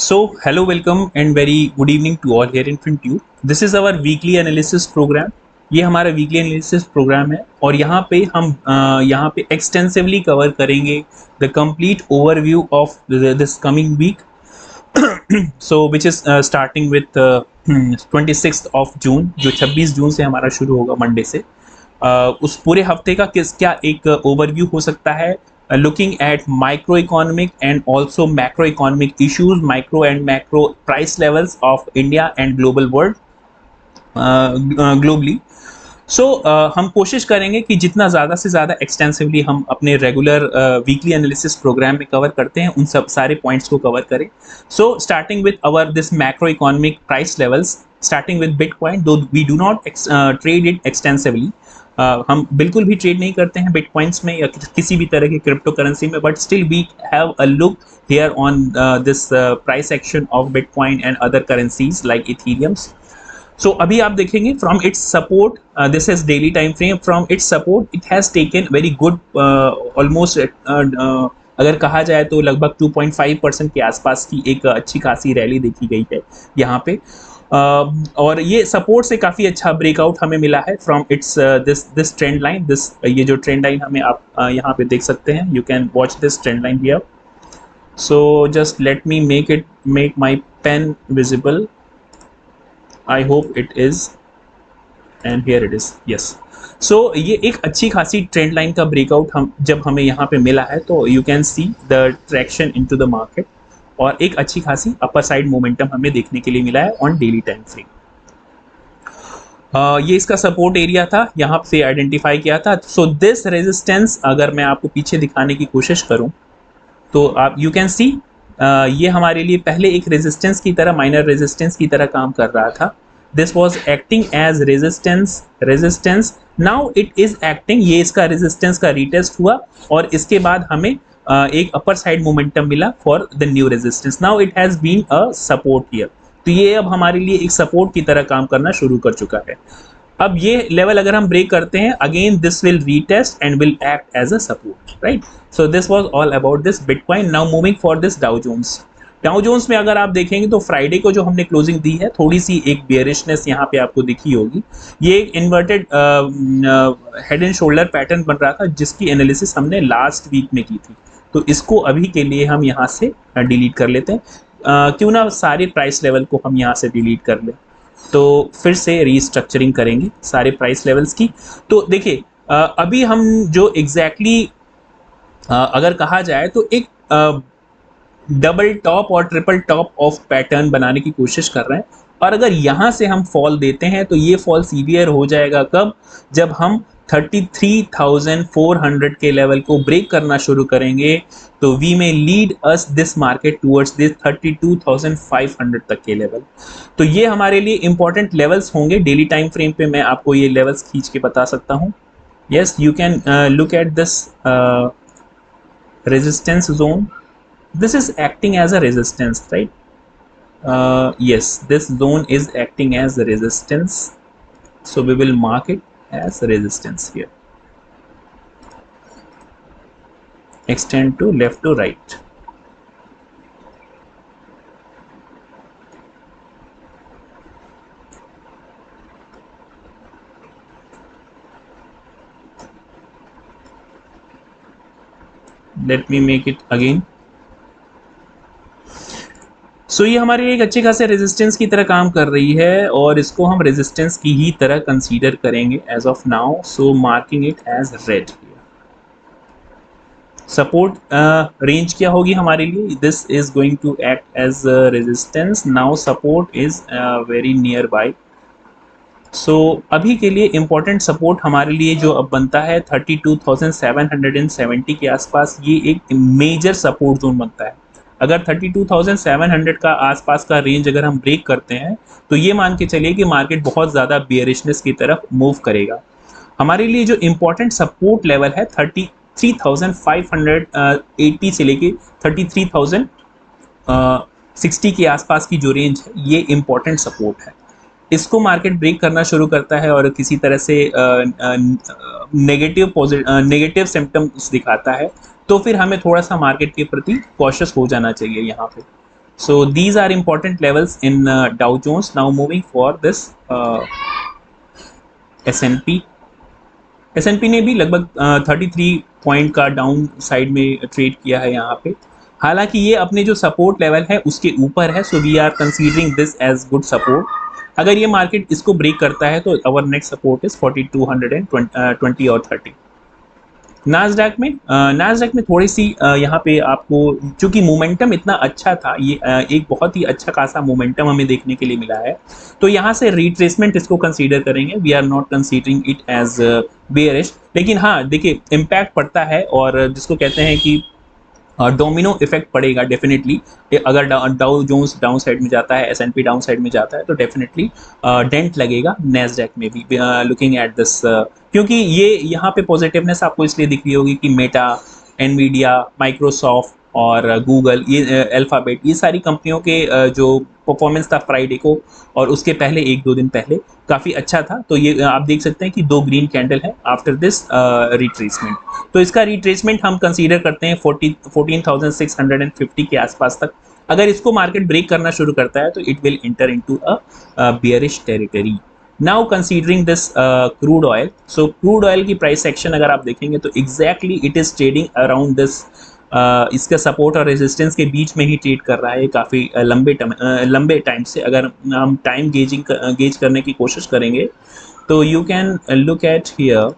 Hello, welcome and very good evening to all here in FinTube. This is our weekly analysis program. ये हमारा weekly analysis programme है और यहाँ पे हम यहाँ पे एक्सटेंसिवली कवर करेंगे the complete overview of this coming week. So which is starting with 26 of June, जो 26 जून से हमारा शुरू होगा मंडे से. उस पूरे हफ्ते का क्या एक ओवरव्यू हो सकता है, looking at microeconomic and also macroeconomic issues, micro and macro price levels of India and global world, globally. हम कोशिश करेंगे कि जितना ज़्यादा से ज़्यादा एक्सटेंसिवली हम अपने रेगुलर वीकली एनालिसिस प्रोग्राम में कवर करते हैं उन सब सारे पॉइंट्स को कवर करें. Starting with our this macro economic price levels, starting with bitcoin, though we do not trade it extensively. हम बिल्कुल भी ट्रेड नहीं करते हैं बिटकॉइंस में या किसी भी तरह के क्रिप्टो करेंसी में, but still we have a look here on this price action of bitcoin and other currencies like ethereums. अभी आप देखेंगे from its support, this is daily time frame, from its support it has taken very good, almost अगर कहा जाए तो लगभग 2.5% के आसपास की एक अच्छी खासी रैली देखी गई है यहाँ पे. और ये सपोर्ट से काफ़ी अच्छा ब्रेकआउट हमें मिला है from its this trend line. ये जो ट्रेंड लाइन हमें आप यहाँ पे देख सकते हैं, you can watch this trend line here. Just let me make my pen visible. I hope it is, and here it is. Yes. ये एक अच्छी खासी ट्रेंड लाइन का ब्रेकआउट जब हमें यहाँ पे मिला है तो you can see the traction into the market और एक अच्छी खासी अपर साइड मोमेंटम हमें देखने के लिए मिला है ऑन डेली टाइम फ्रेम. ये इसका सपोर्ट एरिया था, यहाँ से आइडेंटिफाई किया था. दिस रेजिस्टेंस अगर मैं आपको पीछे दिखाने की कोशिश करूँ तो आप यू कैन सी ये हमारे लिए पहले एक रेजिस्टेंस की तरह, माइनर रेजिस्टेंस की तरह काम कर रहा था. This was acting as resistance. Now it is acting, ये इसका रेजिस्टेंस का रीटेस्ट हुआ और इसके बाद हमें एक अपर साइड मोमेंटम मिला for the new resistance. Now it has been a support here. तो ये अब हमारे लिए एक सपोर्ट की तरह काम करना शुरू कर चुका है. अब ये लेवल अगर हम ब्रेक करते हैं, again this will retest and will act as a support, right. This was all about this bitcoin. Now moving for this Dow Jones में अगर आप देखेंगे तो फ्राइडे को जो हमने क्लोजिंग दी है, थोड़ी सी एक बेयरिशनेस यहाँ पे आपको दिखी होगी. ये एक inverted head and shoulder pattern बन रहा था जिसकी एनालिसिस हमने लास्ट वीक में की थी. तो इसको अभी के लिए हम यहाँ से डिलीट कर लेते हैं. क्यों ना सारे प्राइस लेवल को हम यहाँ से डिलीट कर लें. तो फिर से रीस्ट्रक्चरिंग करेंगे सारे प्राइस लेवल्स की. तो देखिए अभी हम जो एग्जैक्टली अगर कहा जाए तो एक डबल टॉप और ट्रिपल टॉप ऑफ पैटर्न बनाने की कोशिश कर रहे हैं. और अगर यहाँ से हम फॉल देते हैं तो ये फॉल सीवियर हो जाएगा कब, जब हम 33,400 के लेवल को ब्रेक करना शुरू करेंगे. तो वी में lead us this market towards this 32,500 तक के लेवल. तो ये हमारे लिए इंपॉर्टेंट लेवल्स होंगे. डेली टाइम फ्रेम पे मैं आपको ये लेवल्स खींच के बता सकता हूँ. Yes, you can look at this resistance zone. This is acting as a resistance, right? Yes, this zone is acting as a resistance, so we will mark it as resistance here. Extend to left to right. Let me make it again. ये हमारे लिए एक अच्छे खासे resistance की तरह काम कर रही है और इसको हम रेजिस्टेंस की ही तरह कंसीडर करेंगे as of now. Marking it as red. Support range क्या होगी हमारे लिए? This is going to act as resistance. Now support is very nearby. अभी के लिए इम्पोर्टेंट सपोर्ट हमारे लिए जो अब बनता है 32,770 के आसपास, ये एक मेजर सपोर्ट जोन बनता है. अगर 32,700 का आसपास का रेंज अगर हम ब्रेक करते हैं तो ये मान के चलिए कि मार्केट बहुत ज़्यादा बेयरिशनेस की तरफ मूव करेगा. हमारे लिए जो इम्पोर्टेंट सपोर्ट लेवल है 33,580 से लेके 33,060 के आसपास की जो रेंज है, ये इम्पोर्टेंट सपोर्ट है. इसको मार्केट ब्रेक करना शुरू करता है और किसी तरह से नेगेटिव सिम्टम्स दिखाता है तो फिर हमें थोड़ा सा मार्केट के प्रति कॉशियस हो जाना चाहिए यहाँ पे. So these are important levels in Dow Jones. Now moving for this S&P. S&P ने भी लगभग 33 पॉइंट का डाउन साइड में ट्रेड किया है यहाँ पे। हालांकि ये अपने जो सपोर्ट लेवल है उसके ऊपर है, so we are considering this as good support. अगर ये मार्केट इसको ब्रेक करता है तो अवर नेक्स्ट सपोर्ट इज 4220 और 30। नास्डैक में थोड़ी सी यहाँ पे आपको, चूंकि मोमेंटम इतना अच्छा था, ये एक बहुत ही अच्छा खासा मोमेंटम हमें देखने के लिए मिला है, तो यहाँ से रिट्रेसमेंट इसको कंसीडर करेंगे। We are not considering it as bearish, लेकिन हाँ देखिए इम्पैक्ट पड़ता है, और जिसको कहते हैं कि डोमिनो इफेक्ट पड़ेगा डेफिनेटली। अगर डाउ जोन्स डाउन साइड में जाता है, S&P डाउन साइड में जाता है, तो डेफिनेटली डेंट लगेगा नैस्डैक में भी। लुकिंग एट दिस, क्योंकि ये यहाँ पे पॉजिटिवनेस आपको इसलिए दिख रही होगी कि मेटा, एनवीडिया, माइक्रोसॉफ्ट और गूगल, ये अल्फाबेट, ये सारी कंपनियों के जो परफॉर्मेंस था फ्राइडे को और उसके पहले 1-2 दिन पहले काफ़ी अच्छा था। तो ये आप देख सकते हैं कि 2 ग्रीन कैंडल है आफ्टर दिस रिट्रेसमेंट। तो इसका रिट्रेसमेंट हम कंसीडर करते हैं 14,650 के आसपास तक। अगर इसको मार्केट ब्रेक करना शुरू करता है तो it will inter into a bearish territory. Now considering this crude oil, so crude oil की प्राइस एक्शन अगर आप देखेंगे तो exactly it is trading around this, इसका सपोर्ट और रेजिस्टेंस के बीच में ही ट्रेड कर रहा है काफ़ी लंबे टाइम से। अगर हम टाइम गेज करने की कोशिश करेंगे तो you can look at here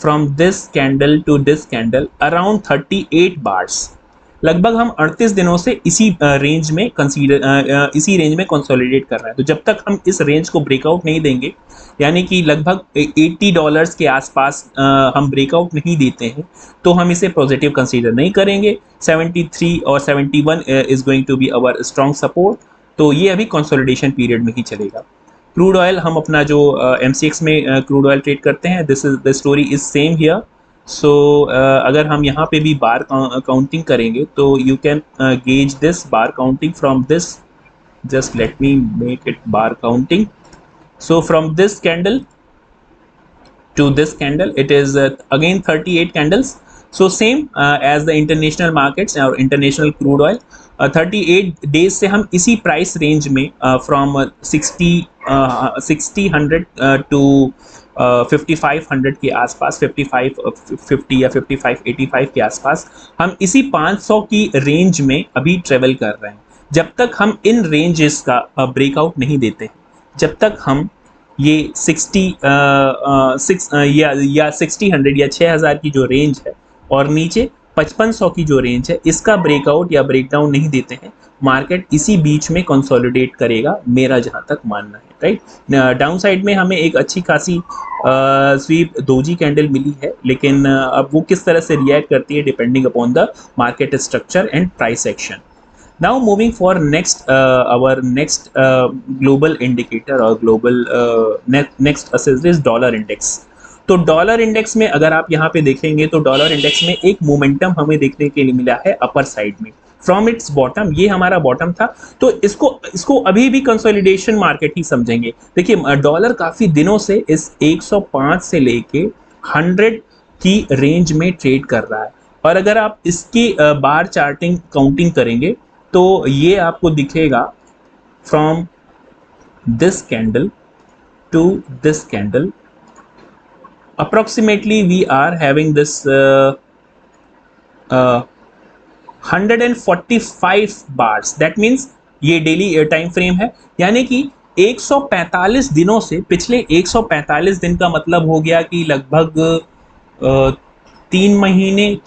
from this candle to this candle around 38 bars. लगभग हम 38 दिनों से इसी रेंज में इसी रेंज में कंसोलिडेट कर रहे हैं। तो जब तक हम इस रेंज को ब्रेकआउट नहीं देंगे, यानी कि लगभग $80 के आसपास हम ब्रेकआउट नहीं देते हैं, तो हम इसे पॉजिटिव कंसीडर नहीं करेंगे। 73 और 71 is going to be our strong support. तो ये अभी कंसोलिडेशन पीरियड में ही चलेगा। क्रूड ऑयल, हम अपना जो MCX में क्रूड ऑयल ट्रेड करते हैं, this is the story is same here. So अगर हम यहाँ पे भी बार काउंटिंग करेंगे तो you can gauge this bar counting from this, just let me make it bar counting. So from this candle to this candle it is again 38 candles, so same as the international markets or international crude oil। 38 days से हम इसी price range में from 60 to 5500 के आसपास, 5550 या 5585 के आसपास हम इसी 500 की रेंज में अभी ट्रेवल कर रहे हैं। जब तक हम इन रेंजेस का ब्रेकआउट नहीं देते, जब तक हम ये 60 या 60 या 6000 की जो रेंज है और नीचे 5500 की जो रेंज है, इसका ब्रेकआउट या ब्रेकडाउन नहीं देते हैं, मार्केट इसी बीच में कंसोलिडेट करेगा, मेरा जहां तक मानना है, राइट। डाउन साइड में हमें एक अच्छी खासी स्वीप दोजी कैंडल मिली है, लेकिन अब वो किस तरह से रिएक्ट करती है depending upon the market structure and price action. Now moving for our next global indicator or global next assess is dollar index। तो डॉलर इंडेक्स में अगर आप यहाँ पे देखेंगे तो डॉलर इंडेक्स में एक मोमेंटम हमें देखने के लिए मिला है अपर साइड में फ्रॉम इट्स बॉटम। ये हमारा बॉटम था, तो इसको अभी भी कंसोलिडेशन मार्केट ही समझेंगे। देखिए डॉलर काफी दिनों से इस 105 से लेके 100 की रेंज में ट्रेड कर रहा है, और अगर आप इसकी बार चार्टिंग काउंटिंग करेंगे तो ये आपको दिखेगा from this candle to this candle approximately we are having this 145 bars. That means ये डेली टाइम फ्रेम है, यानी कि 145 दिनों से, पिछले 145 दिन का मतलब हो गया कि लगभग 3 महीने,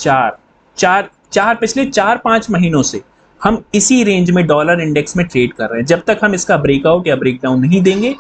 पिछले 4-5 महीनों से हम इसी रेंज में डॉलर इंडेक्स में ट्रेड कर रहे हैं। जब तक हम इसका ब्रेकआउट या ब्रेकडाउन नहीं देंगे,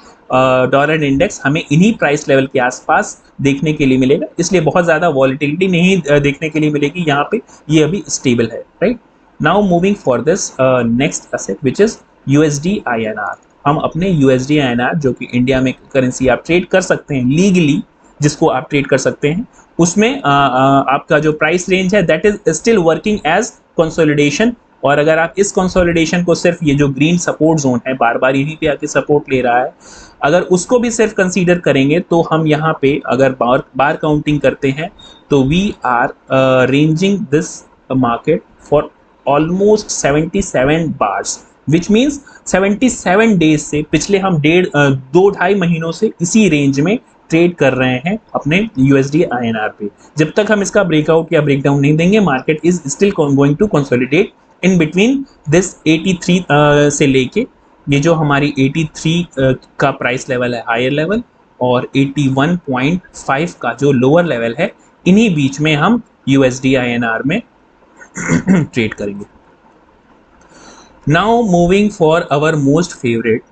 डॉलर इंडेक्स हमें इन्हीं प्राइस लेवल के आसपास देखने के लिए मिलेगा, इसलिए बहुत ज़्यादा वॉलिटिलिटी नहीं देखने के लिए मिलेगी यहाँ पे, ये अभी स्टेबल है, right. Now moving for this next asset which is USD INR। हम अपने USD INR, जो कि इंडिया में करेंसी आप ट्रेड कर सकते हैं लीगली, जिसको आप ट्रेड कर सकते हैं, उसमें आपका जो प्राइस रेंज है that is still working as consolidation. और अगर आप इस कंसोलिडेशन को सिर्फ, ये जो ग्रीन सपोर्ट जोन है बार बार यहीं पे आके सपोर्ट ले रहा है, अगर उसको भी सिर्फ कंसीडर करेंगे तो हम यहाँ पे अगर बार काउंटिंग करते हैं तो we are ranging this market for almost 77 bars. Which means 77 days से पिछले हम 2-2.5 महीनों से इसी रेंज में ट्रेड कर रहे हैं अपने USD INR पे। जब तक हम इसका ब्रेकआउट या ब्रेकडाउन नहीं देंगे, market is still going to consolidate in between this 83 से लेके ये जो हमारी 83 का प्राइस लेवल है हायर लेवल और 81.5 का जो लोअर लेवल है, इन्हीं बीच में हम USD INR में ट्रेड करेंगे। Now moving for our most favorite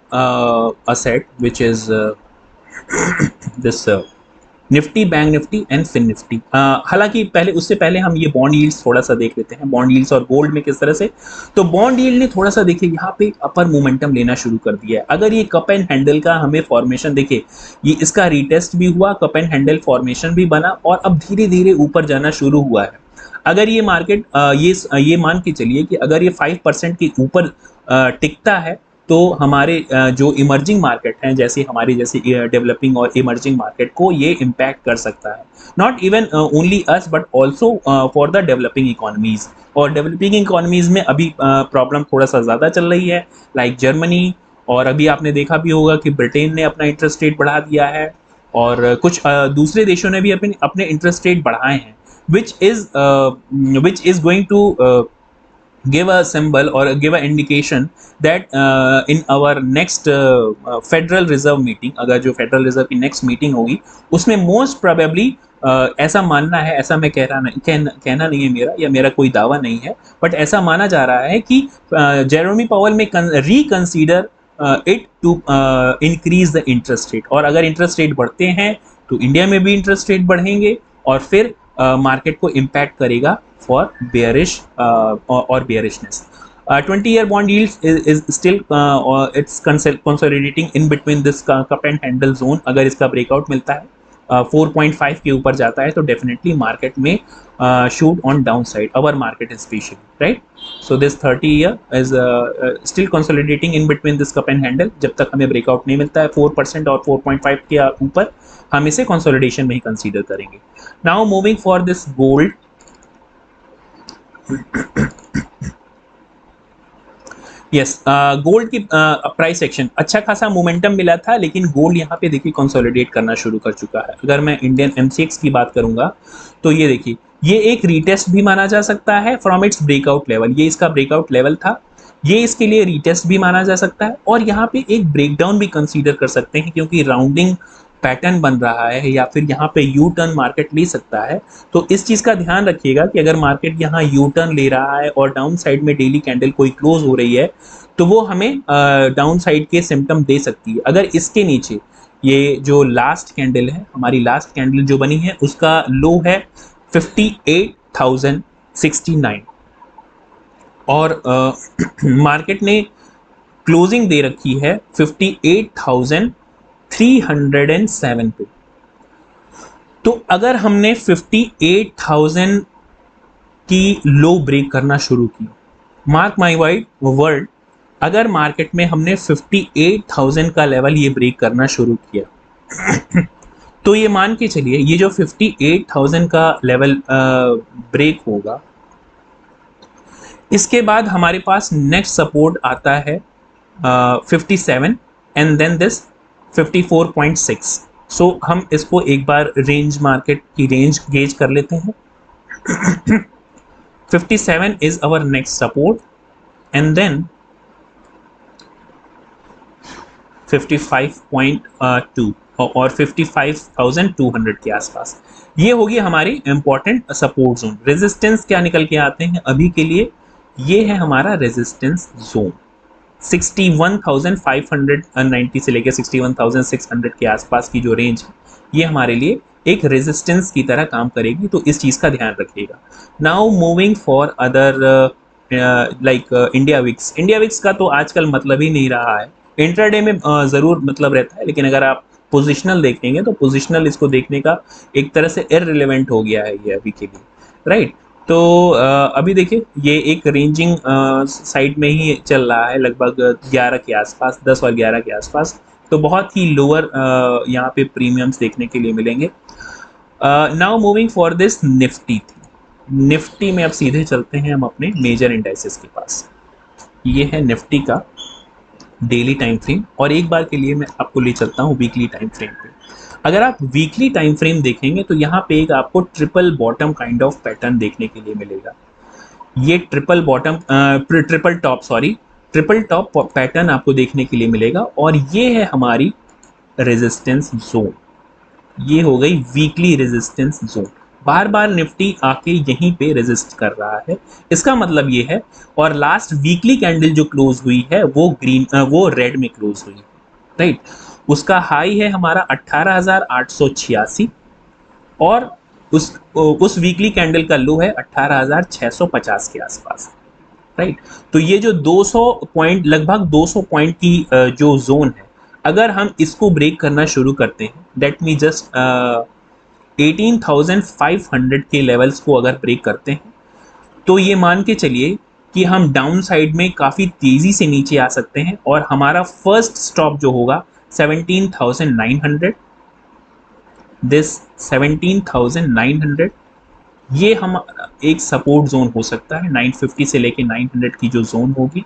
asset, which is this Nifty, bank Nifty and fin Nifty. हालांकि पहले उससे पहले हम ये बॉन्ड यील्ड्स थोड़ा सा देख लेते हैं, बॉन्ड यील्ड्स और गोल्ड में किस तरह से। तो बॉन्ड यील्ड ने थोड़ा सा देखिए यहाँ पे अपर मोमेंटम लेना शुरू कर दिया है। अगर ये कप एंड हैंडल का हमें फॉर्मेशन देखिए, ये इसका रीटेस्ट भी हुआ, कप एंड हैंडल फॉर्मेशन भी बना और अब धीरे धीरे ऊपर जाना शुरू हुआ है। अगर ये मार्केट ये मान के चलिए कि अगर ये 5% के ऊपर टिकता है तो हमारे जो इमर्जिंग मार्केट हैं, जैसे हमारी जैसे डेवलपिंग और इमर्जिंग मार्केट को ये इम्पैक्ट कर सकता है। Not even only us but also for the developing economies. और डेवलपिंग इकोनॉमीज में अभी प्रॉब्लम थोड़ा सा ज़्यादा चल रही है, लाइक जर्मनी, और अभी आपने देखा भी होगा कि ब्रिटेन ने अपना इंटरेस्ट रेट बढ़ा दिया है और कुछ दूसरे देशों ने भी अपने इंटरेस्ट रेट बढ़ाए हैं, which is going to give a symbol or give a indication that in our next Federal Reserve meeting, अगर जो Federal Reserve की next meeting होगी उसमें most probably ऐसा मानना है, ऐसा मैं कहना नहीं है मेरा, या मेरा कोई दावा नहीं है, बट ऐसा माना जा रहा है कि जेरोमी पावेल में reconsider it to increase the interest rate. और अगर इंटरेस्ट रेट बढ़ते हैं तो इंडिया में भी इंटरेस्ट रेट बढ़ेंगे और फिर मार्केट को इम्पैक्ट करेगा फॉर बेयरिश और बेयरिशनेस। 20-year bond yield is still it's consolidating in between this cup and handle zone। अगर इसका ब्रेकआउट मिलता है 4.5 के ऊपर जाता है तो डेफिनेटली मार्केट में shoot on down side, our market specially, right. So this 30-year is still consolidating in between this cup and handle। जब तक हमें ब्रेकआउट नहीं मिलता है 4% और 4.5 के ऊपर, हम इसे कंसोलिडेशन में ही कंसीडर करेंगे। Now moving for this gold. Yes, gold की प्राइस एक्शन अच्छा खासा मोमेंटम मिला था, लेकिन गोल्ड यहाँ पे देखिए कंसोलिडेट करना शुरू कर चुका है। अगर मैं इंडियन MCX की बात करूंगा तो ये देखिए, ये एक रीटेस्ट भी माना जा सकता है फ्रॉम इट्स ब्रेकआउट लेवल। ये इसका ब्रेकआउट लेवल था, ये इसके लिए रीटेस्ट भी माना जा सकता है और यहाँ पे एक ब्रेकडाउन भी कंसीडर कर सकते हैं, क्योंकि राउंडिंग पैटर्न बन रहा है या फिर यहाँ पे यू टर्न मार्केट ले सकता है। तो इस चीज़ का ध्यान रखिएगा कि अगर मार्केट यहाँ यू टर्न ले रहा है और डाउन साइड में डेली कैंडल कोई क्लोज हो रही है तो वो हमें डाउन साइड के सिम्टम दे सकती है। अगर इसके नीचे ये जो लास्ट कैंडल है, हमारी लास्ट कैंडल जो बनी है उसका लो है 58,069 और मार्केट ने क्लोजिंग दे रखी है 58,307 पे। तो अगर हमने 58,000 की लो ब्रेक करना शुरू की, मार्क माई वर्ड, अगर मार्केट में हमने 58,000 का लेवल ये ब्रेक करना शुरू किया तो ये मान के चलिए ये जो 58,000 का लेवल ब्रेक होगा, इसके बाद हमारे पास नेक्स्ट सपोर्ट आता है 57 एंड देन दिस 54.6। सो हम इसको एक बार रेंज, मार्केट की रेंज गेज कर लेते हैं। 57 is our next support and then 55.2 और 55,200 के आसपास ये होगी हमारी इंपॉर्टेंट सपोर्ट जोन। रेजिस्टेंस क्या निकल के आते हैं अभी के लिए, ये है हमारा रेजिस्टेंस जोन 61,590 से लेकर 61,600 के आसपास की जो रेंज है, ये हमारे लिए एक रेजिस्टेंस की तरह काम करेगी, तो इस चीज़ का ध्यान रखिएगा। Now moving for other like India VIX. India VIX का तो आजकल मतलब ही नहीं रहा है, इंट्राडे में ज़रूर मतलब रहता है, लेकिन अगर आप पोजिशनल देखेंगे तो पोजिशनल इसको देखने का एक तरह से इररिलेवेंट हो गया है ये अभी के लिए, राइट। तो अभी देखिए ये एक रेंजिंग साइड में ही चल रहा है लगभग 11 के आसपास, 10 और 11 के आसपास, तो बहुत ही लोअर यहाँ पे प्रीमियम्स देखने के लिए मिलेंगे। Now moving for this Nifty में अब सीधे चलते हैं हम अपने मेजर इंडाइसेस के पास। ये है निफ्टी का डेली टाइम फ्रेम, और एक बार के लिए मैं आपको ले चलता हूँ वीकली टाइम फ्रेम पे। अगर आप वीकली टाइम फ्रेम देखेंगे तो यहाँ पे एक आपको triple bottom kind of pattern देखने के लिए मिलेगा। ये triple bottom triple top sorry triple top pattern आपको देखने के लिए मिलेगा, और ये है हमारी रेजिस्टेंस जोन। ये हो गई वीकली रेजिस्टेंस जोन। बार बार निफ्टी आके यहीं पे रेजिस्ट कर रहा है, इसका मतलब ये है। और लास्ट वीकली कैंडल जो क्लोज हुई है वो वो रेड में क्लोज हुई है, राइट। उसका हाई है हमारा 18,886, और उस वीकली कैंडल का लो है 18,650 के आसपास, राइट। तो ये जो 200 पॉइंट, लगभग 200 पॉइंट की जो जोन है, अगर हम इसको ब्रेक करना शुरू करते हैं, लेट मी जस्ट 18,500 के लेवल्स को अगर ब्रेक करते हैं, तो ये मान के चलिए कि हम डाउन साइड में काफ़ी तेज़ी से नीचे आ सकते हैं, और हमारा फर्स्ट स्टॉप जो होगा 17,900, दिस 17,900, ये हम एक सपोर्ट जोन हो सकता है। 950 से लेके 900 की जो जोन होगी,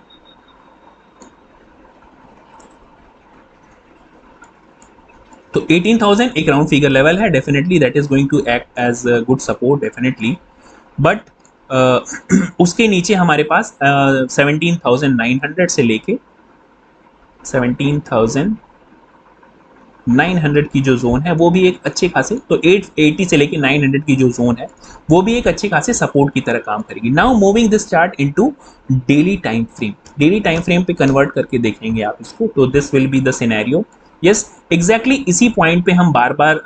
तो 18,000 एक राउंड फिगर लेवल है, definitely that is going to act as good support definitely. But उसके नीचे हमारे पास 17,900 से लेके 17,900 की जो जोन है वो भी एक अच्छे खासे, तो 880 से लेके 900 की जो जोन है वो भी एक अच्छे खासे सपोर्ट की तरह काम करेगी। Now moving this chart into daily time frame, daily time frame पे कन्वर्ट करके देखेंगे आप इसको, तो this will be the scenario. Yes, exactly इसी पॉइंट पे हम बार बार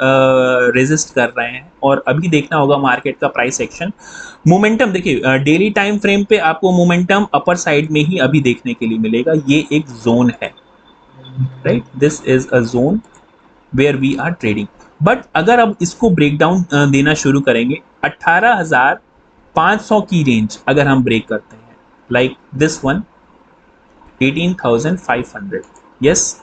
रेजिस्ट कर रहे हैं, और अभी देखना होगा मार्केट का प्राइस एक्शन। मोमेंटम देखिए, डेली टाइम फ्रेम पे आपको मोमेंटम अपर साइड में ही अभी देखने के लिए मिलेगा। ये एक जोन है, right, this is a zone where we are trading. But अगर अब इसको ब्रेक डाउन देना शुरू करेंगे, 18,500 की रेंज अगर हम ब्रेक करते हैं, like this one 18,500, yes,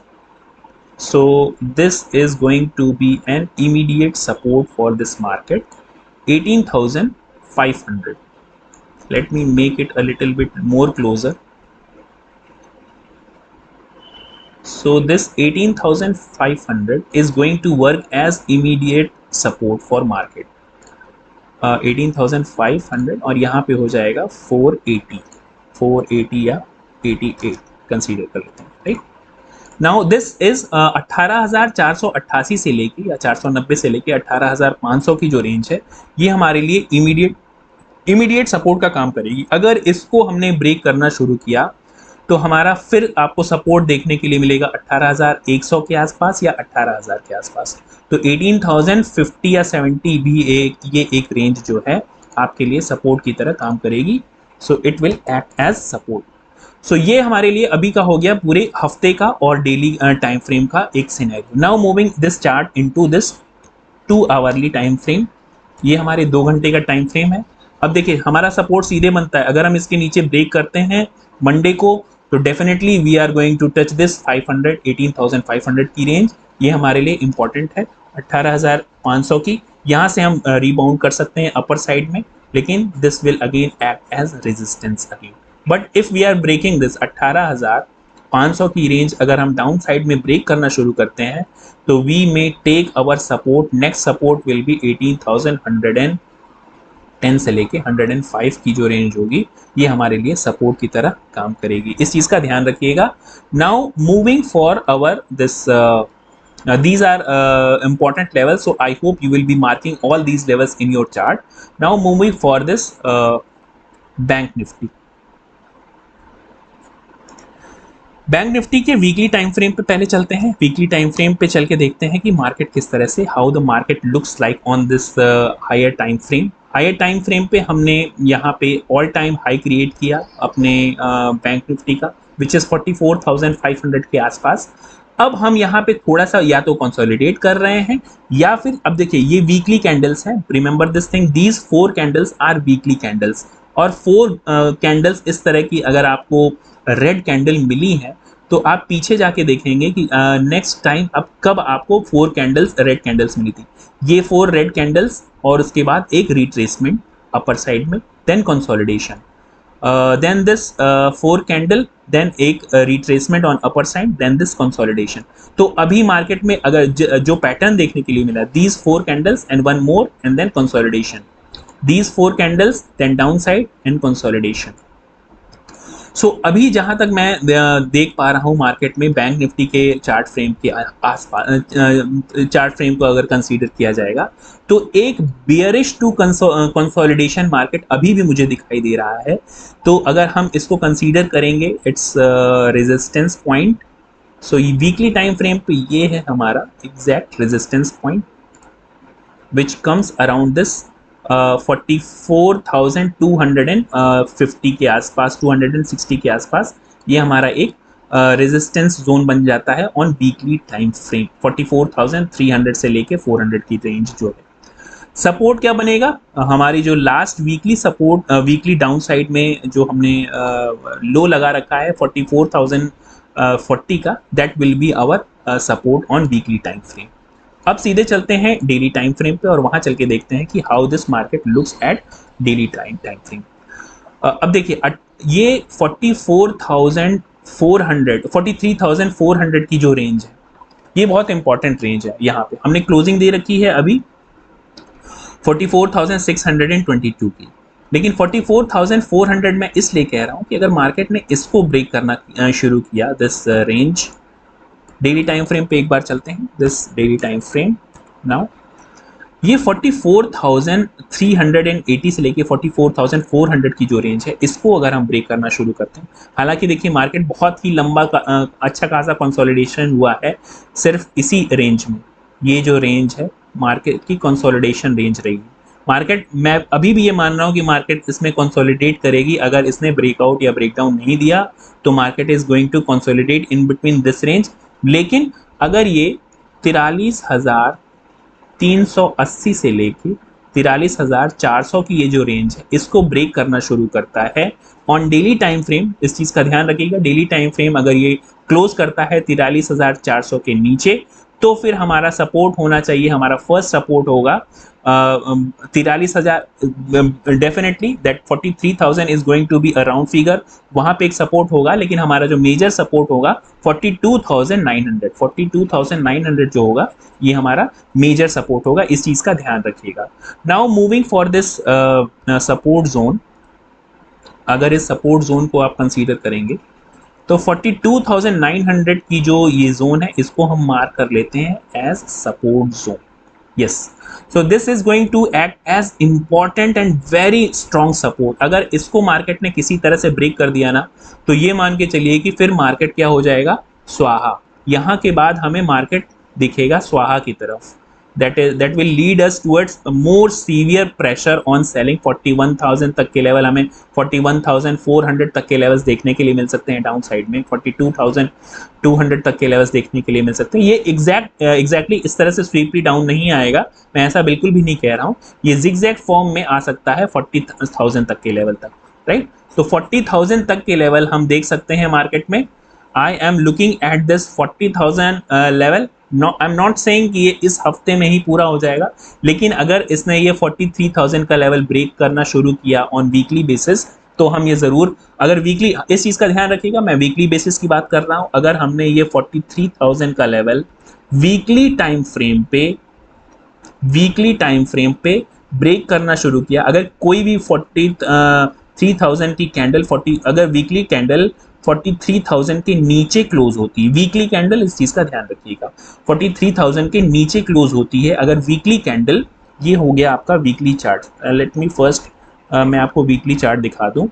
so this is going to be an immediate support for this market, 18,500. Let me make it a little bit more closer. So this 18,500 is going to work as immediate support for market, 18,500, और यहाँ पे हो जाएगा 480 या 88 consider कर लेते हैं, right. Now this is 18,488 से लेके या 490 से लेके 18,500 की जो रेंज है, ये हमारे लिए इमीडिएट सपोर्ट का काम करेगी। अगर इसको हमने ब्रेक करना शुरू किया तो हमारा फिर आपको सपोर्ट देखने के लिए मिलेगा 18,100 के आसपास या 18,000 के आसपास। तो 18,050 या 70 भी ये एक रेंज जो है आपके लिए सपोर्ट की तरह काम करेगी। So it will act as support. So ये हमारे लिए अभी का हो गया पूरे हफ्ते का और डेली टाइम फ्रेम का एक scenario. Now moving this chart into this 2 hourly time frame. ये हमारे 2 घंटे का टाइम फ्रेम है। अब देखिए हमारा सपोर्ट सीधे बनता है, अगर हम इसके नीचे ब्रेक करते हैं मंडे को, तो definitely we are going to touch this 500, 18,500 की रेंज। ये हमारे लिए इंपॉर्टेंट है। 18,500 की यहाँ से हम रिबाउंड कर सकते हैं अपर साइड में, लेकिन this will again act as resistance again. But if we are breaking this 18,500 की रेंज अगर हम डाउन साइड में ब्रेक करना शुरू करते हैं, तो we may take our support, next support will be 18,110 से लेके 105 की जो रेंज होगी, ये हमारे लिए सपोर्ट की तरह काम करेगी। इस चीज का ध्यान रखिएगा। Now moving for our this these are important levels, so I hope you will be marking all these levels in your chart. Now moving for this bank nifty, bank Nifty के वीकली टाइम फ्रेम पे पहले चलते हैं। Weekly time frame पे चल के देखते हैं कि मार्केट किस तरह से, how the market looks like on this higher time frame. Higher time frame पे हमने यहाँ पे ऑल टाइम हाई क्रिएट किया अपने बैंक निफ्टी का, विच इज़ 44,500 के आसपास। अब हम यहाँ पे थोड़ा सा या तो कंसोलिडेट कर रहे हैं, या फिर अब देखिए ये वीकली कैंडल्स हैं, remember this thing, these 4 candles are weekly candles, और 4 कैंडल्स इस तरह की अगर आपको रेड कैंडल मिली है तो आप पीछे जाके देखेंगे कि नेक्स्ट टाइम अब कब आपको 4 कैंडल्स रेड कैंडल्स मिली थी। ये 4 रेड कैंडल्स और उसके बाद एक रिट्रेसमेंट अपर साइड में, then consolidation, then this 4 candle then एक retracement on upper side, then this consolidation. तो अभी मार्केट में अगर जो पैटर्न देखने के लिए मिला, these 4 candles and one more and then consolidation, these 4 candles then down side and consolidation. So अभी जहां तक मैं देख पा रहा हूं मार्केट में, बैंक निफ्टी के चार्ट फ्रेम के आसपास, चार्ट फ्रेम को अगर कंसीडर किया जाएगा तो एक बियरिश टू कंसोलिडेशन मार्केट अभी भी मुझे दिखाई दे रहा है। तो अगर हम इसको कंसीडर करेंगे, इट्स रेजिस्टेंस पॉइंट। सो ये वीकली टाइम फ्रेम पे ये है हमारा exact resistance point which comes around this 44,250 के आसपास, 260 के आसपास ये हमारा एक रेजिस्टेंस जोन बन जाता है ऑन वीकली टाइम फ्रेम। 44,300 से लेके 400 की रेंज जो है। सपोर्ट क्या बनेगा, हमारी जो last weekly support, weekly downside में जो हमने लो लगा रखा है 44,040 का, that will be our support on weekly time frame. अब सीधे चलते हैं डेली टाइम फ्रेम पे और वहां चल के देखते हैं कि how this market looks at daily time frame. अब देखिए ये 43,400 की जो रेंज है, ये बहुत इंपॉर्टेंट रेंज है। यहाँ पे हमने क्लोजिंग दे रखी है अभी 44,622 की, लेकिन 44,400 में इसलिए कह रहा हूं कि अगर मार्केट ने इसको ब्रेक करना शुरू किया, this range, daily time frame पे एक बार चलते हैं, this daily time frame now, ये 44,380 से लेके 44,400 की जो रेंज है, इसको अगर हम ब्रेक करना शुरू करते हैं, हालांकि देखिए मार्केट बहुत ही लंबा अच्छा खासा कंसोलिडेशन हुआ है सिर्फ इसी रेंज में। ये जो रेंज है मार्केट की कंसोलिडेशन रेंज रही है। मार्केट, मैं अभी भी ये मान रहा हूँ कि मार्केट इसमें कंसोलिडेट करेगी। अगर इसने ब्रेकआउट या ब्रेकडाउन नहीं दिया तो market is going to consolidate in between this range. लेकिन अगर ये 43,380 से लेके 43,400 की ये जो रेंज है, इसको ब्रेक करना शुरू करता है ऑन डेली टाइम फ्रेम, इस चीज का ध्यान रखिएगा, डेली टाइम फ्रेम अगर ये क्लोज करता है 43,400 के नीचे, तो फिर हमारा सपोर्ट होना चाहिए, हमारा फर्स्ट सपोर्ट होगा 43,000, definitely that 43,000 is going to be a round figure, वहां पे एक सपोर्ट होगा। लेकिन हमारा जो मेजर सपोर्ट होगा 42,900 जो होगा, ये हमारा मेजर सपोर्ट होगा, इस चीज का ध्यान रखिएगा। Now moving for this support zone, अगर इस सपोर्ट जोन को आप कंसीडर करेंगे तो 42,900 की जो ये जोन है, इसको हम मार्क कर लेते हैं as support zone. Yes, so this is going to act as important and very strong support. अगर इसको मार्केट ने किसी तरह से ब्रेक कर दिया ना, तो ये मान के चलिए कि फिर मार्केट क्या हो जाएगा, स्वाहा। यहाँ के बाद हमें मार्केट दिखेगा स्वाहा की तरफ। that will lead us towards more severe pressure on selling। 41,000 तक के लेवल, हमें 41,400 तक के लेवल्स देखने के लिए मिल सकते हैं डाउन साइड में, 42,200 तक के लेवल्स देखने के लिए मिल सकते हैं। ये एग्जैक्टली इस तरह से स्वीपली डाउन नहीं आएगा, मैं ऐसा बिल्कुल भी नहीं कह रहा हूँ, ये जिगजैग फॉर्म में आ सकता है 40,000 तक के लेवल तक, राइट। तो 40,000 तक के लेवल हम देख सकते हैं मार्केट में। I am looking at this 40,000 level. I am not saying कि ये इस हफ्ते में ही पूरा हो जाएगा, लेकिन अगर इसने ये 43,000 का लेवल ब्रेक करना शुरू किया ऑन वीकली बेसिस, तो हम ये जरूर, अगर वीकली, इस चीज का ध्यान रखिएगा, मैं वीकली बेसिस की बात कर रहा हूं, अगर हमने ये 43,000 का लेवल वीकली टाइम फ्रेम पे ब्रेक करना शुरू किया, अगर कोई भी 43,000 की कैंडल, अगर वीकली कैंडल 43,000 के नीचे क्लोज होती है, वीकली कैंडल, इस चीज का ध्यान रखिएगा, 43,000 के नीचे क्लोज होती है अगर वीकली कैंडल, ये हो गया आपका weekly chart. Let me first, मैं आपको वीकली चार्ट दिखा दूं,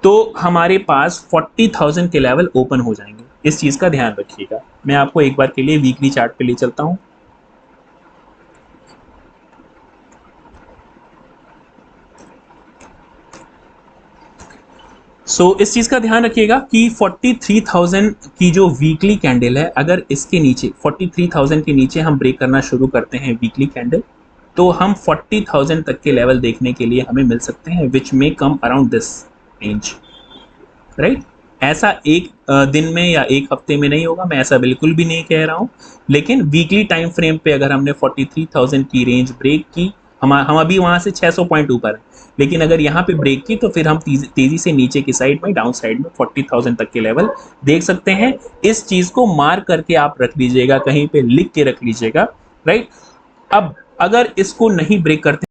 तो हमारे पास 40,000 के लेवल ओपन हो जाएंगे, इस चीज का ध्यान रखिएगा। मैं आपको एक बार के लिए वीकली चार्ट पे ले चलता हूं। इस चीज का ध्यान रखिएगा कि 43,000 की जो वीकली कैंडल है, अगर इसके नीचे 43,000 के नीचे हम ब्रेक करना शुरू करते हैं वीकली कैंडल, तो हम 40,000 तक के लेवल देखने के लिए हमें मिल सकते हैं, which may come around this range, right. ऐसा एक दिन में या एक हफ्ते में नहीं होगा, मैं ऐसा बिल्कुल भी नहीं कह रहा हूं, लेकिन वीकली टाइम फ्रेम पे अगर हमने 43,000 की रेंज ब्रेक की हम अभी वहां से 600 पॉइंट ऊपर है, लेकिन अगर यहाँ पे ब्रेक की तो फिर हम तेजी से नीचे की साइड में, डाउन साइड में 40,000 तक के लेवल देख सकते हैं। इस चीज को मार्क करके आप रख लीजिएगा, कहीं पे लिख के रख लीजिएगा, राइट। अब अगर इसको नहीं ब्रेक करते